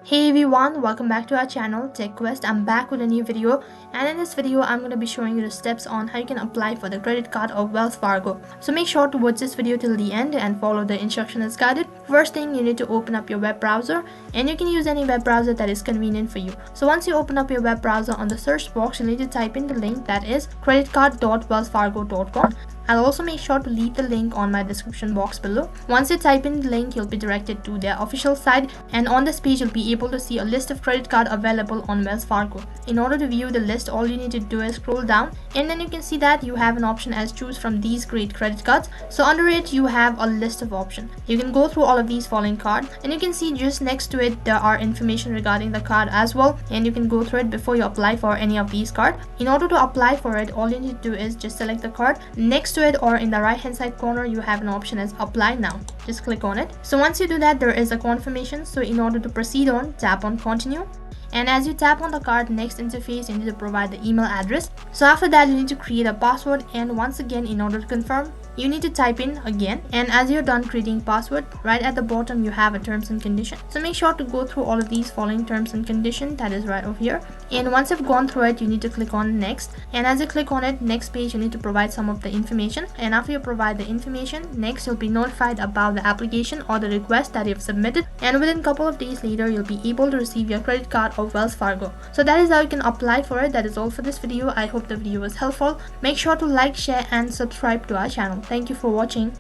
Hey everyone, welcome back to our channel Tech Quest. I'm back with a new video, and in this video I'm going to be showing you the steps on how you can apply for the credit card of Wells Fargo. So make sure to watch this video till the end and follow the instructions as guided. First thing, you need to open up your web browser, and you can use any web browser that is convenient for you. So once you open up your web browser, on the search box you need to type in the link that is creditcard.wellsfargo.com. I'll also make sure to leave the link on my description box below. Once you type in the link, you'll be directed to their official site, and on this page you'll be able to see a list of credit cards available on Wells Fargo. In order to view the list, all you need to do is scroll down, and then you can see that you have an option as choose from these great credit cards. So under it you have a list of options. You can go through all of these following cards, and you can see just next to it there are information regarding the card as well, and you can go through it before you apply for any of these cards. In order to apply for it, all you need to do is just select the card. Next to it or in the right hand side corner you have an option as apply now. Just click on it. So once you do that, there is a confirmation. So in order to proceed on, tap on continue, and as you tap on the card next interface you need to provide the email address. So after that you need to create a password, and once again in order to confirm you need to type in again, and as you're done creating password, right at the bottom you have a terms and condition. So make sure to go through all of these following terms and condition, that is right over here, and once you've gone through it you need to click on next, and as you click on it, next page you need to provide some of the information, and after you provide the information, next you'll be notified about the application or the request that you've submitted, and within a couple of days later you'll be able to receive your credit card of Wells Fargo. So that is how you can apply for it. That is all for this video. I hope the video was helpful. Make sure to like, share and subscribe to our channel. Thank you for watching.